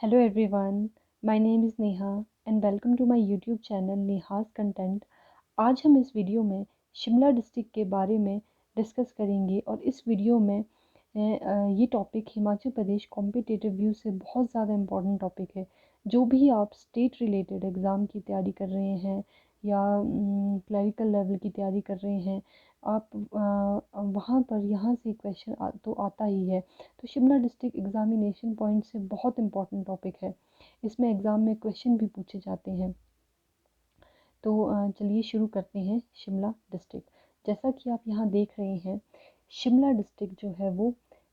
Hello everyone, my name is Neha and welcome to my YouTube channel नेहास content. आज हम इस video में Shimla district के बारे में डिस्कस करेंगे और इस वीडियो में ये topic Himachal Pradesh competitive view से बहुत ज़्यादा इम्पोर्टेंट टॉपिक है। जो भी आप स्टेट रिलेटेड एग्ज़ाम की तैयारी कर रहे हैं या क्लरिकल लेवल की तैयारी कर रहे हैं, आप वहाँ पर यहाँ से क्वेश्चन तो आता ही है। तो शिमला डिस्ट्रिक्ट एग्जामिनेशन पॉइंट से बहुत इंपॉर्टेंट टॉपिक है। इसमें एग्ज़ाम में क्वेश्चन भी पूछे जाते हैं। तो चलिए शुरू करते हैं शिमला डिस्ट्रिक्ट। जैसा कि आप यहाँ देख रहे हैं, शिमला डिस्ट्रिक्ट जो है वो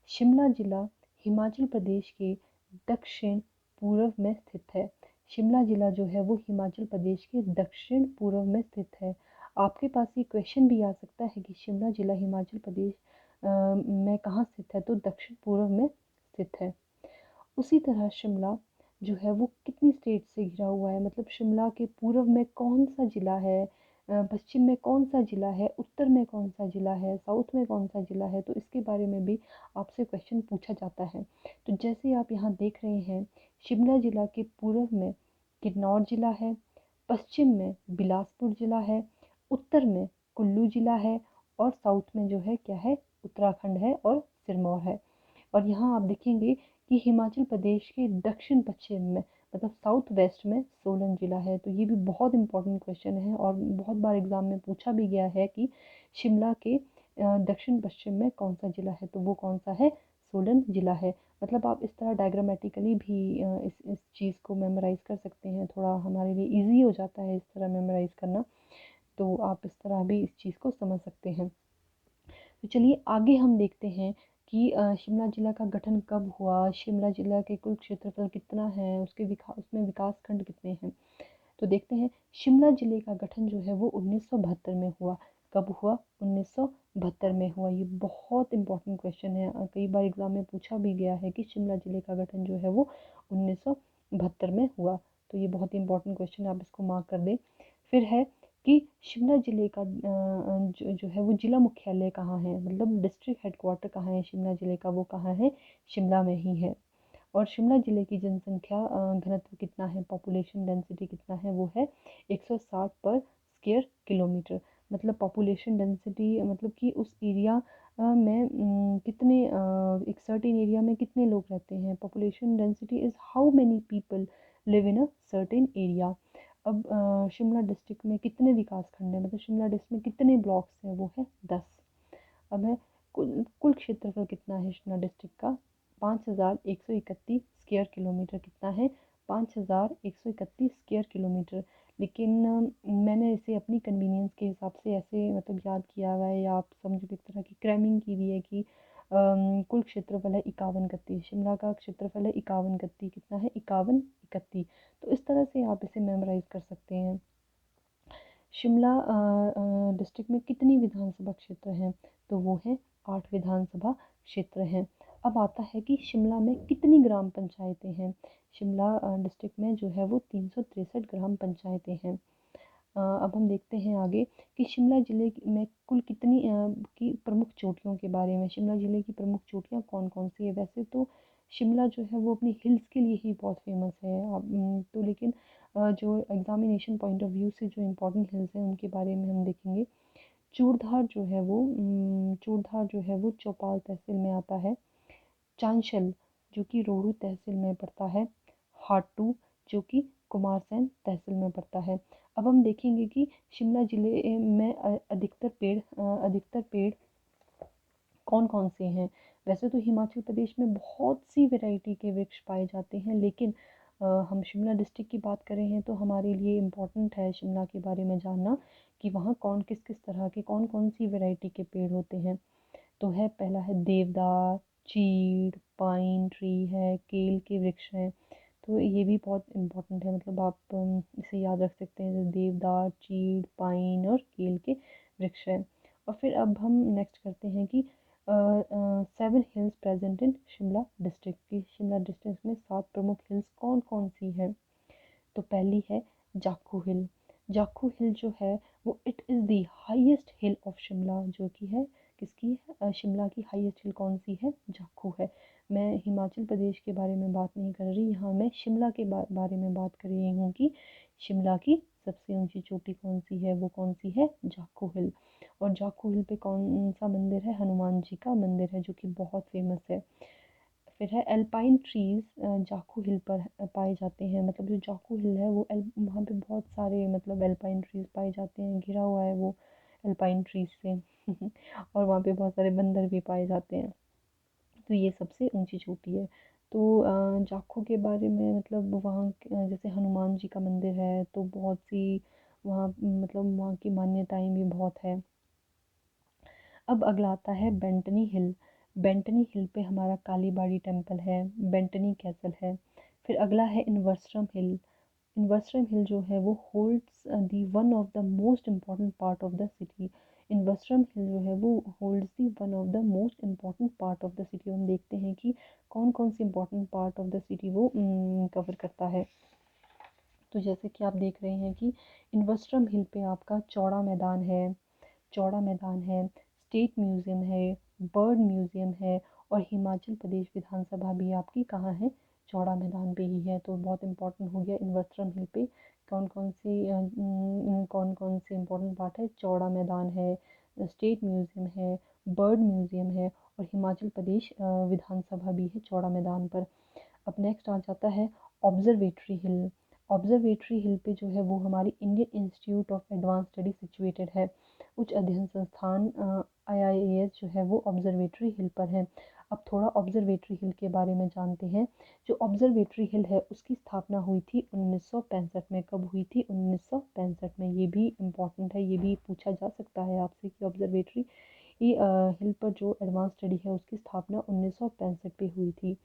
शिमला ज़िला हिमाचल प्रदेश के दक्षिण पूर्व में स्थित है। शिमला ज़िला जो है वो हिमाचल प्रदेश के दक्षिण पूर्व में स्थित है। आपके पास ये क्वेश्चन भी आ सकता है कि शिमला ज़िला हिमाचल प्रदेश में कहाँ स्थित है, तो दक्षिण पूर्व में स्थित है। उसी तरह शिमला जो है वो कितनी स्टेट से घिरा हुआ है, मतलब शिमला के पूर्व में कौन सा ज़िला है, पश्चिम में कौन सा ज़िला है, उत्तर में कौन सा ज़िला है, साउथ में कौन सा ज़िला है, तो इसके बारे में भी आपसे क्वेश्चन पूछा जाता है। तो जैसे आप यहाँ देख रहे हैं, शिमला ज़िला के पूर्व में किन्नौर ज़िला है, पश्चिम में बिलासपुर ज़िला है, उत्तर में कुल्लू ज़िला है और साउथ में जो है क्या है, उत्तराखंड है और सिरमौर है। और यहाँ आप देखेंगे कि हिमाचल प्रदेश के दक्षिण पश्चिम में, मतलब साउथ वेस्ट में सोलन ज़िला है। तो ये भी बहुत इंपॉर्टेंट क्वेश्चन है और बहुत बार एग्जाम में पूछा भी गया है कि शिमला के दक्षिण पश्चिम में कौन सा ज़िला है, तो वो कौन सा है, सोलन ज़िला है। मतलब आप इस तरह डायग्रामेटिकली भी इस चीज़ को मेमोराइज़ कर सकते हैं। थोड़ा हमारे लिए ईजी हो जाता है इस तरह मेमोराइज़ करना, तो आप इस तरह भी इस चीज़ को समझ सकते हैं। तो चलिए आगे हम देखते हैं कि शिमला ज़िला का गठन कब हुआ, शिमला ज़िला के कुल क्षेत्रफल कितना है, उसमें विकास खंड कितने हैं। तो देखते हैं, शिमला ज़िले का गठन जो है वो 1972 में हुआ। कब हुआ, 1972 में हुआ। ये बहुत इंपॉर्टेंट क्वेश्चन है, कई बार एग्जाम में पूछा भी गया है कि शिमला ज़िले का गठन जो है वो 1972 में हुआ। तो ये बहुत इंपॉर्टेंट क्वेश्चन है, आप इसको मार्क कर दें। फिर है कि शिमला ज़िले का जो है वो ज़िला मुख्यालय कहाँ है, मतलब डिस्ट्रिक्ट हेडक्वार्टर कहाँ है शिमला ज़िले का, वो कहाँ है, शिमला में ही है। और शिमला ज़िले की जनसंख्या घनत्व कितना है, पॉपुलेशन डेंसिटी कितना है, वो है 160 पर स्क्वायर किलोमीटर। मतलब पॉपुलेशन डेंसिटी मतलब कि उस एरिया में कितने एक सर्टेन एरिया में कितने लोग रहते हैं। Population density is how many people live in a certain area. अब शिमला डिस्ट्रिक्ट में कितने विकास खंड हैं, मतलब शिमला डिस्ट्रिक्ट में कितने ब्लॉक्स हैं, वो है 10। अब है कुल क्षेत्रफल कितना है शिमला डिस्ट्रिक्ट का, 5131 स्क्वायर किलोमीटर कितना है, 5131 स्क्वायर किलोमीटर। लेकिन मैंने इसे अपनी कन्वीनियंस के हिसाब से ऐसे मतलब याद किया हुआ है, या आप समझो एक तरह की क्रैमिंग की हुई है कि कुल क्षेत्रफल है 5131, शिमला का क्षेत्रफल है 5131, कितना है 5131। तो इस तरह से आप इसे मेमोराइज कर सकते हैं। शिमला डिस्ट्रिक्ट में कितनी विधानसभा क्षेत्र हैं, तो वो है 8 विधानसभा क्षेत्र हैं। अब आता है कि शिमला में कितनी ग्राम पंचायतें हैं। शिमला डिस्ट्रिक्ट में जो है वो 363 ग्राम पंचायतें हैं। अब हम देखते हैं आगे कि शिमला ज़िले में कुल कितनी की प्रमुख चोटियों के बारे में। शिमला ज़िले की प्रमुख चोटियाँ कौन कौन सी है, वैसे तो शिमला जो है वो अपनी हिल्स के लिए ही बहुत फेमस है। तो लेकिन जो एग्जामिनेशन पॉइंट ऑफ व्यू से जो इम्पोर्टेंट हिल्स हैं उनके बारे में हम देखेंगे। चूड़धार जो है वो चौपाल तहसील में आता है। चांशल जो कि रोहडू तहसील में पड़ता है। हाटू जो कि कुमारसैन तहसील में पड़ता है। अब हम देखेंगे कि शिमला ज़िले में अधिकतर पेड़ कौन कौन से हैं। वैसे तो हिमाचल प्रदेश में बहुत सी वैरायटी के वृक्ष पाए जाते हैं, लेकिन हम शिमला डिस्ट्रिक्ट की बात कर रहे हैं तो हमारे लिए इम्पॉर्टेंट है शिमला के बारे में जानना कि वहाँ कौन किस किस तरह के कौन कौन सी वैरायटी के पेड़ होते हैं। तो है, पहला है देवदार, चीड़, पाइन ट्री है, केल के वृक्ष हैं। तो ये भी बहुत इम्पोर्टेंट है, मतलब आप इसे याद रख सकते हैं, जैसे देवदार, चीड़, पाइन और केल के वृक्ष हैं। और फिर अब हम नेक्स्ट करते हैं कि 7 hills present in Shimla district की। शिमला डिस्ट्रिक्ट में 7 प्रमुख हिल्स कौन कौन सी हैं। तो पहली है जाखू हिल। जाखू हिल जो है वो it is the highest hill of Shimla, जो कि है किसकी है, शिमला की हाईएस्ट हिल कौन सी है, जाखू है। मैं हिमाचल प्रदेश के बारे में बात नहीं कर रही, यहाँ मैं शिमला के बारे में बात कर रही हूँ कि शिमला की सबसे ऊंची चोटी कौन सी है, वो कौन सी है, जाखू हिल। और जाखू हिल पे कौन सा मंदिर है, हनुमान जी का मंदिर है जो कि बहुत फेमस है। फिर है एल्पाइन ट्रीज, जाखू हिल पर पाए जाते हैं। मतलब जो जाखू हिल है वो वहाँ पे बहुत सारे मतलब एल्पाइन ट्रीज पाए जाते हैं, घिरा हुआ है वो एल्पाइन ट्रीज से और वहाँ पे बहुत सारे बंदर भी पाए जाते हैं। तो ये सबसे ऊंची चोटी है। तो जाखू के बारे में मतलब वहाँ जैसे हनुमान जी का मंदिर है, तो बहुत सी वहाँ मतलब वहाँ की मान्यताएं भी बहुत है। अब अगला आता है बेंटनी हिल। बेंटनी हिल पे हमारा कालीबाड़ी टेम्पल है, बेंटनी कैसल है। फिर अगला है इन्वर्सरम हिल। इन्वर्सरम हिल जो है वो holds the one of the most important part of the city. इन्वर्सरम हिल जो है वो holds the one of the most important part of the city. हम देखते हैं कि कौन कौन सी important part of the city वो कवर करता है। तो जैसे कि आप देख रहे हैं कि इन्वर्सरम हिल पे आपका चौड़ा मैदान है, चौड़ा मैदान है, स्टेट म्यूज़ियम है, बर्ड म्यूज़ियम है, और हिमाचल प्रदेश विधानसभा भी आपकी कहाँ है, चौड़ा मैदान पे ही है। तो बहुत इंपॉर्टेंट हो गया इन्वर्सरम हिल पे कौन कौन से इम्पोर्टेंट पार्ट है, चौड़ा मैदान है, स्टेट म्यूज़ियम है, बर्ड म्यूज़ियम है, और हिमाचल प्रदेश विधानसभा भी है चौड़ा मैदान पर। अब नेक्स्ट आ जाता है ऑब्जर्वेटरी हिल। ऑब्जर्वेटरी हिल पे जो है वो हमारी Indian institute of advance study situated है। उच्च अध्ययन संस्थान IIAS जो है वो ऑब्जर्वेटरी हिल पर है। अब थोड़ा ऑब्जर्वेटरी हिल के बारे में जानते हैं। जो ऑब्जर्वेटरी हिल है उसकी स्थापना हुई थी 1965 में। कब हुई थी, 1965 में। ये भी इम्पॉर्टेंट है, ये भी पूछा जा सकता है आपसे कि ऑब्जर्वेटरी ये हिल पर जो एडवांस स्टडी है उसकी स्थापना 1965 पे हुई थी।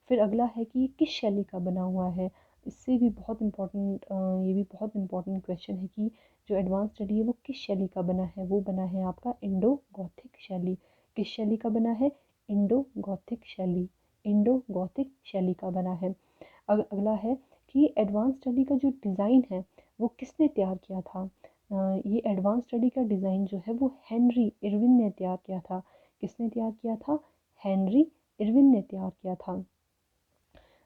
फिर अगला है कि ये किस शैली का बना हुआ है। इससे भी बहुत इम्पोर्टेंट ये भी बहुत इम्पोर्टेंट क्वेश्चन है कि जो एडवांस स्टडी है वो किस शैली का बना है। वो बना है आपका इंडो गॉथिक शैली। किस शैली का बना है, इंडो गॉथिक शैली। इंडो गॉथिक शैली का बना है। अगला है कि एडवांस स्टडी का जो डिज़ाइन है वो किसने तैयार किया था। ये एडवांस स्टडी का डिज़ाइन जो है वो हेनरी इरविन ने तैयार किया था। किसने तैयार किया था, हेनरी इरविन ने तैयार किया था।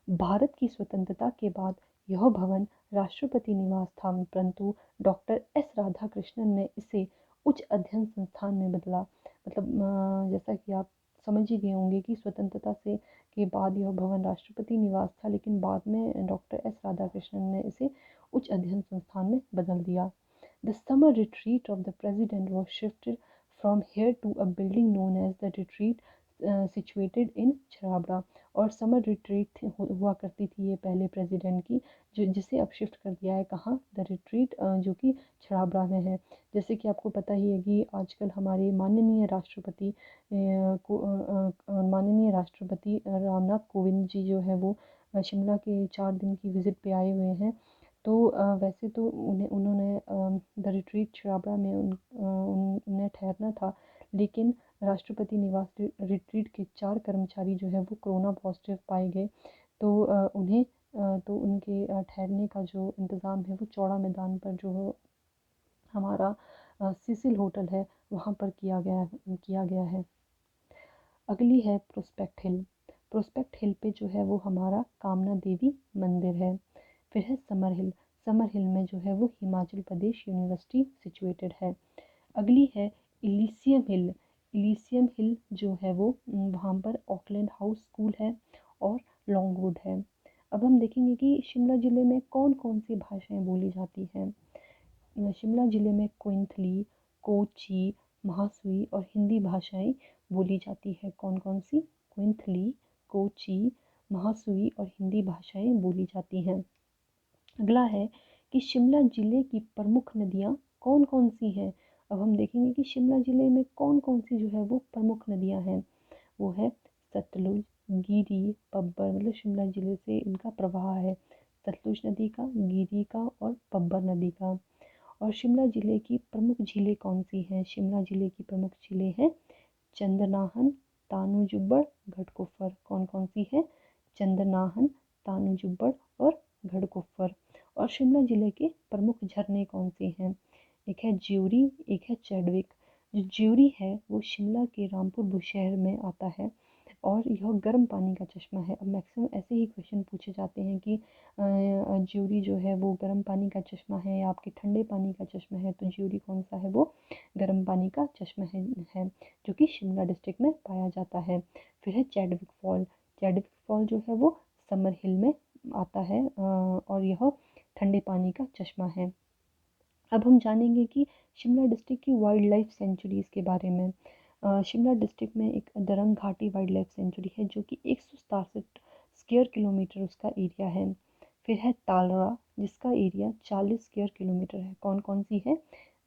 भारत की स्वतंत्रता के बाद यह भवन राष्ट्रपति निवास था, परंतु डॉक्टर एस राधाकृष्णन ने इसे उच्च अध्ययन संस्थान में बदला। मतलब जैसा कि आप समझ ही गए होंगे कि स्वतंत्रता से के बाद यह भवन राष्ट्रपति निवास था, लेकिन बाद में डॉक्टर एस राधाकृष्णन ने इसे उच्च अध्ययन संस्थान में बदल दिया। The summer retreat of the president was shifted from here to a building known as the retreat situated in Chharabra. और समर रिट्रीट हुआ करती थी ये पहले प्रेसिडेंट की, जो जिसे अब शिफ्ट कर दिया है कहाँ, द रिट्रीट जो कि छराबड़ा में है। जैसे कि आपको पता ही है कि आजकल हमारे माननीय राष्ट्रपति माननीय राष्ट्रपति रामनाथ कोविंद जी जो है वो शिमला के 4 दिन की विज़िट पे आए हुए हैं। तो वैसे तो उन्होंने द रिट्रीट छराबड़ा में उन्हें ठहरना था, लेकिन राष्ट्रपति निवास रिट्रीट के 4 कर्मचारी जो है वो कोरोना पॉजिटिव पाए गए। तो तो उनके ठहरने का जो इंतज़ाम है वो चौड़ा मैदान पर जो हमारा सिसिल होटल है वहाँ पर किया गया है। अगली है प्रोस्पेक्ट हिल। प्रोस्पेक्ट हिल पे जो है वो हमारा कामना देवी मंदिर है। फिर है समर हिल। समर हिल में जो है वो हिमाचल प्रदेश यूनिवर्सिटी सिचुएटेड है। अगली है इलीसियम हिल। इलीसियम हिल जो है वो वहाँ पर ऑकलैंड हाउस स्कूल है और लॉन्गवुड है। अब हम देखेंगे कि शिमला ज़िले में कौन कौन सी भाषाएं बोली जाती हैं। शिमला ज़िले में कोइंथली, कोची, महासुई और हिंदी भाषाएं बोली जाती है। कौन कौन सी, कोइंथली, कोची, महासुई और हिंदी भाषाएं बोली जाती हैं। अगला है कि शिमला ज़िले की प्रमुख नदियाँ कौन कौन सी हैं। अब हम देखेंगे कि शिमला ज़िले में कौन कौन सी जो है वो प्रमुख नदियाँ हैं। वो है सतलुज, गिरी, पब्बर। मतलब शिमला ज़िले से इनका प्रवाह है, सतलुज नदी का, गिरी का और पब्बर नदी का। और शिमला ज़िले की प्रमुख झीलें कौन सी हैं। शिमला ज़िले की प्रमुख झीलें हैं चंद्रनाहन, तानू जुब्बड़, घटकोफर। कौन कौन सी है, चंद्रनाहन, तानू जुब्बड़ और घटकोफर। और शिमला ज़िले के प्रमुख झरने कौन से हैं, एक है ज्यूरी, एक है चैडविक। जो ज्यूरी है वो शिमला के रामपुर बुशहर में आता है, और यह गर्म पानी का चश्मा है। अब मैक्सिमम ऐसे ही क्वेश्चन पूछे जाते हैं कि ज्यूरी जो है वो गर्म पानी का चश्मा है या आपके ठंडे पानी का चश्मा है, तो ज्यूरी कौन सा है, वो गर्म पानी का चश्मा है जो कि शिमला डिस्ट्रिक्ट में पाया जाता है। फिर है चैडविक फॉल। चैडविक फॉल जो है वो समर हिल में आता है और यह ठंडे पानी का चश्मा है। अब हम जानेंगे कि शिमला डिस्ट्रिक्ट की वाइल्ड लाइफ सेंचुरीज़ के बारे में। शिमला डिस्ट्रिक्ट में एक दरंग घाटी वाइल्ड लाइफ सेंचुरी है जो कि 167 स्क्वायर किलोमीटर उसका एरिया है। फिर है तालरा जिसका एरिया 40 स्क्वायर किलोमीटर है। कौन कौन सी है?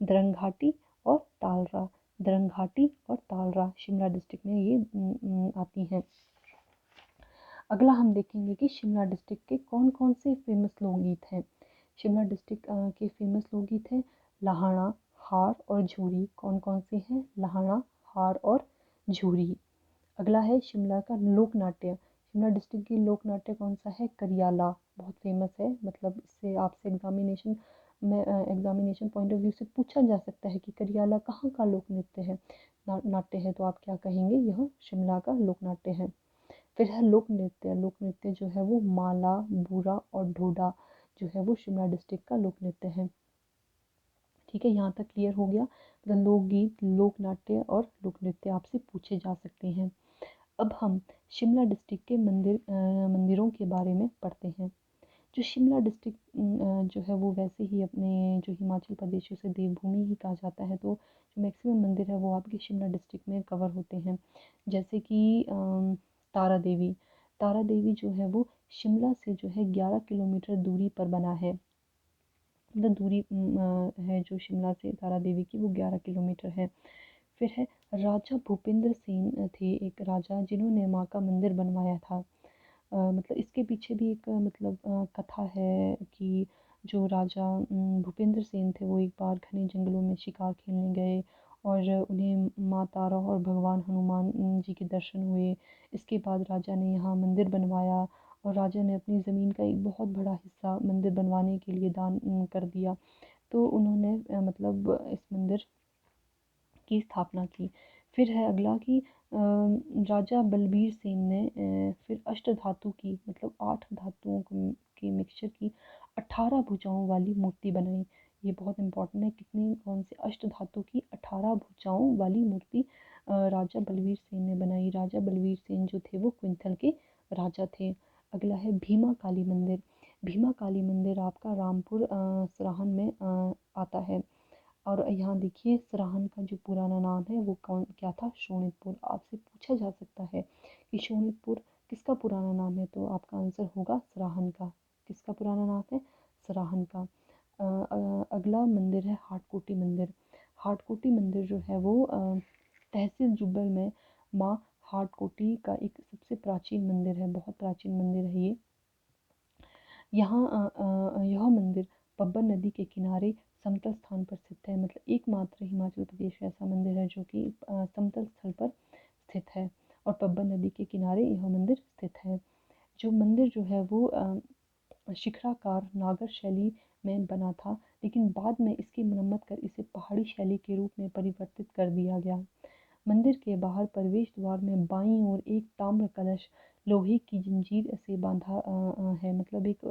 दरंग घाटी और तालरा। दरंग घाटी और तालरा शिमला डिस्ट्रिक्ट में ये आती हैं। अगला हम देखेंगे कि शिमला डिस्ट्रिक्ट के कौन कौन से फेमस लोकगीत हैं। शिमला डिस्ट्रिक्ट के फेमस लोकगीत हैं लाहाना, हार और झूरी। कौन कौन से हैं? लाहाना, हार और झूरी। अगला है शिमला का लोक नाट्य। शिमला डिस्ट्रिक्ट की लोक नाट्य कौन सा है? करियाला, बहुत फेमस है। मतलब इससे आपसे एग्जामिनेशन पॉइंट ऑफ व्यू से पूछा जा सकता है कि करियाला कहाँ का लोक नृत्य है, नाट्य है, तो आप क्या कहेंगे? यह शिमला का लोक नाट्य है। फिर है लोक नृत्य। लोक नृत्य जो है वो माला, बूरा और ढोडा जो है वो शिमला डिस्ट्रिक्ट का लोक नृत्य है। ठीक है, यहाँ तक क्लियर हो गया। मतलब लोकगीत, लोक नाट्य और लोक नृत्य आपसे पूछे जा सकते हैं। अब हम शिमला डिस्ट्रिक्ट के मंदिरों के बारे में पढ़ते हैं। जो शिमला डिस्ट्रिक्ट जो है वो वैसे ही अपने जो हिमाचल प्रदेश से देवभूमि ही कहा जाता है, तो जो मैक्सिमम मंदिर है वो आपके शिमला डिस्ट्रिक्ट में कवर होते हैं। जैसे कि तारा देवी। तारा देवी जो है वो शिमला से जो है 11 किलोमीटर दूरी पर बना है। मतलब दूरी है जो शिमला से तारा देवी की, वो 11 किलोमीटर है। फिर है राजा भूपेंद्र सेन थे एक राजा जिन्होंने माँ का मंदिर बनवाया था। मतलब इसके पीछे भी एक मतलब कथा है कि जो राजा भूपेंद्र सेन थे वो एक बार घने जंगलों में शिकार खेलने गए और उन्हें माँ तारा और भगवान हनुमान जी के दर्शन हुए। इसके बाद राजा ने यहाँ मंदिर बनवाया और राजा ने अपनी ज़मीन का एक बहुत बड़ा हिस्सा मंदिर बनवाने के लिए दान कर दिया। तो उन्होंने मतलब इस मंदिर की स्थापना की। फिर है अगला कि राजा बलबीर सेन ने फिर अष्ट धातु की मतलब 8 धातुओं के मिक्सचर की 18 भुजाओं वाली मूर्ति बनाई। ये बहुत इंपॉर्टेंट है, कितनी कौन से अष्ट धातु की 18 भुजाओं वाली मूर्ति राजा बलबीर सेन ने बनाई। राजा बलबीर सेन जो थे वो क्विंथल के राजा थे। अगला है भीमा काली मंदिर। भीमा काली मंदिर आपका रामपुर सराहन में आता है। और यहाँ देखिए सराहन का जो पुराना नाम है वो कौन क्या था? शोणितपुर। आपसे पूछा जा सकता है कि शोणितपुर किसका पुराना नाम है, तो आपका आंसर होगा सराहन का। किसका पुराना नाम है? सराहन का। अगला मंदिर है हाटकोटी मंदिर। हाटकोटी मंदिर जो है वो तहसील जुब्बल में माँ हाटकोटी का एक सबसे प्राचीन मंदिर है, बहुत प्राचीन मंदिर है ये। यहाँ यह मंदिर पब्बर नदी के किनारे समतल स्थान पर स्थित है। मतलब एकमात्र हिमाचल प्रदेश का ऐसा मंदिर है जो कि समतल स्थल पर स्थित है और पब्बर नदी के किनारे यह मंदिर स्थित है। जो मंदिर जो है वो शिखराकार नागर शैली में बना था, लेकिन बाद में इसकी मरम्मत कर इसे पहाड़ी शैली के रूप में परिवर्तित कर दिया गया। मंदिर के बाहर प्रवेश द्वार में बाईं ओर एक ताम्र कलश लोहे की जंजीर से बांधा है। मतलब एक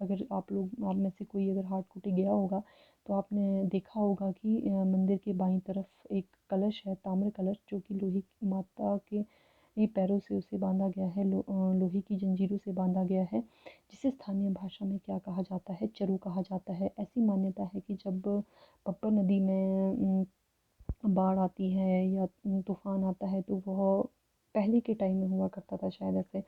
अगर आप में से कोई अगर हाटकोटी गया होगा तो आपने देखा होगा कि मंदिर के बाईं तरफ एक कलश है, ताम्र कलश, जो कि लोहे की माता के ये पैरों से उसे बांधा गया है, लोहे की जंजीरों से बांधा गया है, जिसे स्थानीय भाषा में क्या कहा जाता है? चरु कहा जाता है। ऐसी मान्यता है कि जब पब्बर नदी में बाढ़ आती है या तूफान आता है तो वह पहले के टाइम में हुआ करता था शायद ऐसे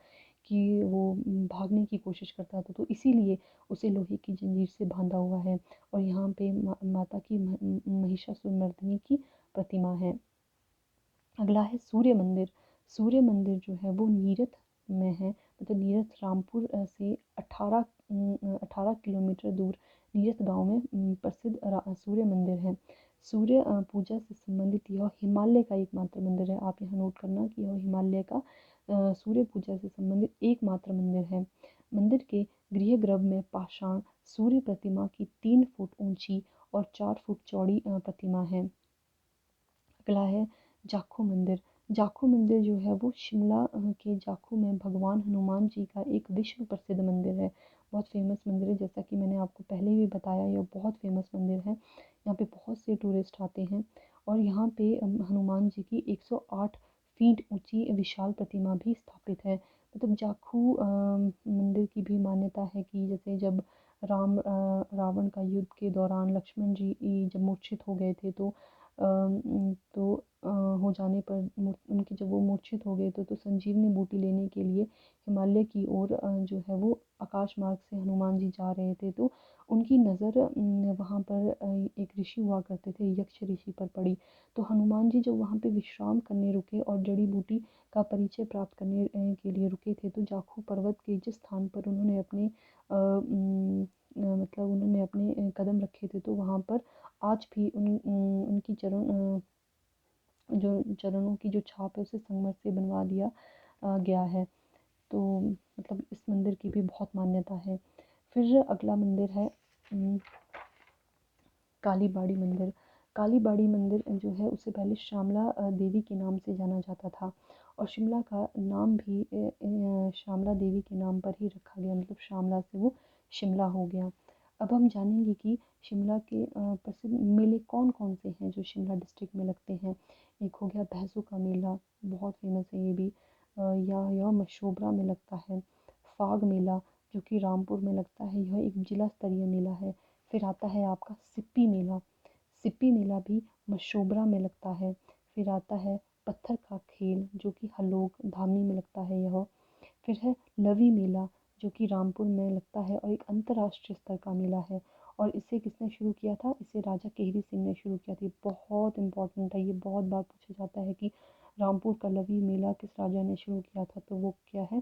कि वो भागने की कोशिश करता था, तो इसीलिए उसे लोहे की जंजीर से बांधा हुआ है। और यहाँ पे माता की महिषासुरमर्दिनी की प्रतिमा है। अगला है सूर्य मंदिर। सूर्य मंदिर जो है वो नीरथ में है। मतलब नीरथ रामपुर से 18 किलोमीटर दूर नीरथ गांव में प्रसिद्ध सूर्य मंदिर है। सूर्य पूजा से संबंधित यह हिमालय का एकमात्र मंदिर है। आप यहाँ नोट करना कि यह हिमालय का सूर्य पूजा से संबंधित एकमात्र मंदिर है। मंदिर के गृहगर्भ में पाषाण सूर्य प्रतिमा की 3 फुट ऊंची और 4 फुट चौड़ी प्रतिमा है। अगला है जाखू मंदिर। जाखू मंदिर जो है वो शिमला के जाखू में भगवान हनुमान जी का एक विश्व प्रसिद्ध मंदिर है। बहुत फेमस मंदिर है, जैसा कि मैंने आपको पहले भी बताया, यह बहुत फेमस मंदिर है। यहाँ पे बहुत से टूरिस्ट आते हैं और यहाँ पे हनुमान जी की 108 फीट ऊंची विशाल प्रतिमा भी स्थापित है। मतलब जाखू मंदिर की भी मान्यता है कि जैसे जब रावण का युद्ध के दौरान लक्ष्मण जी जब मूर्छित हो गए थे तो हो जाने पर उनकी जब वो मूर्छित हो गए तो संजीवनी बूटी लेने के लिए हिमालय की ओर जो है वो आकाश मार्ग से हनुमान जी जा रहे थे, तो उनकी नज़र वहाँ पर एक ऋषि हुआ करते थे, यक्ष ऋषि पर पड़ी। तो हनुमान जी जब वहाँ पे विश्राम करने रुके और जड़ी बूटी का परिचय प्राप्त करने के लिए रुके थे, तो जाखू पर्वत के जिस स्थान पर उन्होंने मतलब उन्होंने अपने कदम रखे थे, तो वहाँ पर आज भी उनकी जो चरणों की जो छाप है उसे संगमरमर से बनवा दिया गया है। तो मतलब इस मंदिर की भी बहुत मान्यता है। फिर अगला मंदिर है काली बाड़ी मंदिर। काली बाड़ी मंदिर जो है उससे पहले श्यामला देवी के नाम से जाना जाता था और शिमला का नाम भी श्यामला देवी के नाम पर ही रखा गया, मतलब श्यामला से वो शिमला हो गया। अब हम जानेंगे कि शिमला के प्रसिद्ध मेले कौन कौन से हैं जो शिमला डिस्ट्रिक्ट में लगते हैं। एक हो गया भैंसों का मेला, बहुत फेमस है ये भी। या यह मशोबरा में लगता है। फाग मेला जो कि रामपुर में लगता है, यह एक जिला स्तरीय मेला है। फिर आता है आपका सिप्पी मेला। सिप्पी मेला भी मशोबरा में लगता है। फिर आता है पत्थर का खेल जो कि हलोग धामनी में लगता है यह। फिर है लवी मेला जो कि रामपुर में लगता है और एक अंतर्राष्ट्रीय स्तर का मेला है। और इसे किसने शुरू किया था? इसे राजा केहरी सिंह ने शुरू किया था। बहुत इंपॉर्टेंट है, ये बहुत बार पूछा जाता है कि रामपुर का लवी मेला किस राजा ने शुरू किया था, तो वो क्या है,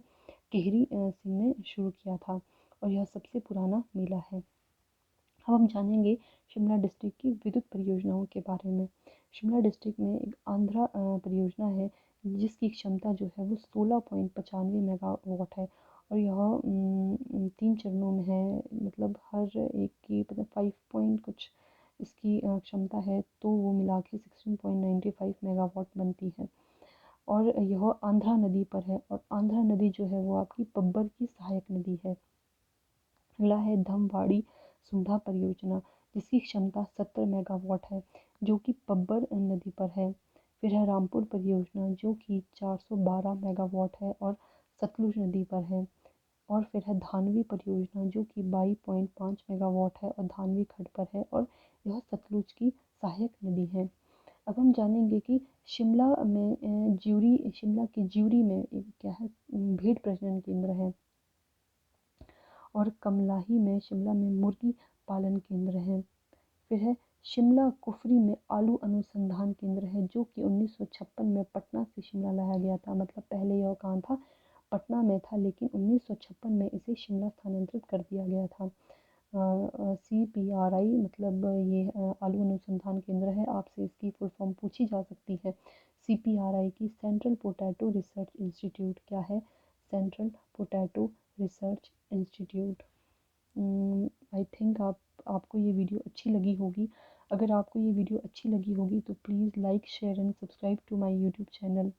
केहरी सिंह ने शुरू किया था और यह सबसे पुराना मेला है। अब हम जानेंगे शिमला डिस्ट्रिक्ट की विद्युत परियोजनाओं के बारे में। शिमला डिस्ट्रिक्ट में एक आंध्रा परियोजना है जिसकी क्षमता जो है वो 16.95 मेगावाट है और यह 3 चरणों में है। मतलब हर एक की मतलब 5 पॉइंट कुछ इसकी क्षमता है, तो वो मिला के 16.95 मेगावाट बनती है और यह आंध्रा नदी पर है और आंध्रा नदी जो है वो आपकी पब्बर की सहायक नदी है। अगला है धमवाड़ी सुंधा परियोजना जिसकी क्षमता 70 मेगावाट है जो कि पब्बर नदी पर है। फिर है रामपुर परियोजना जो कि 412 मेगावाट है और सतलुज नदी पर है। और फिर है धानवी परियोजना जो कि 22.5 मेगावाट है और धानवी खड्ड पर है और यह सतलुज की सहायक नदी है। अब हम जानेंगे कि शिमला में शिमला के ज्यूरी में एक क्या है, भेड़ प्रजनन केंद्र है और कमलाही में शिमला में मुर्गी पालन केंद्र है। फिर है शिमला कुफरी में आलू अनुसंधान केंद्र है जो कि 1956 में पटना से शिमला लाया गया था। मतलब पहले यह कहाँ था? पटना में था, लेकिन 1956 में इसे शिमला स्थानांतरित कर दिया गया था। CPRI मतलब ये आलू अनुसंधान केंद्र है। आपसे इसकी फुल फॉर्म पूछी जा सकती है। CPRI की सेंट्रल पोटैटो रिसर्च इंस्टीट्यूट क्या है? Central potato research institute. I think आपको ये वीडियो अच्छी लगी होगी। अगर आपको ये वीडियो अच्छी लगी होगी तो please like share and subscribe to my YouTube channel.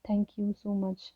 Thank you so much.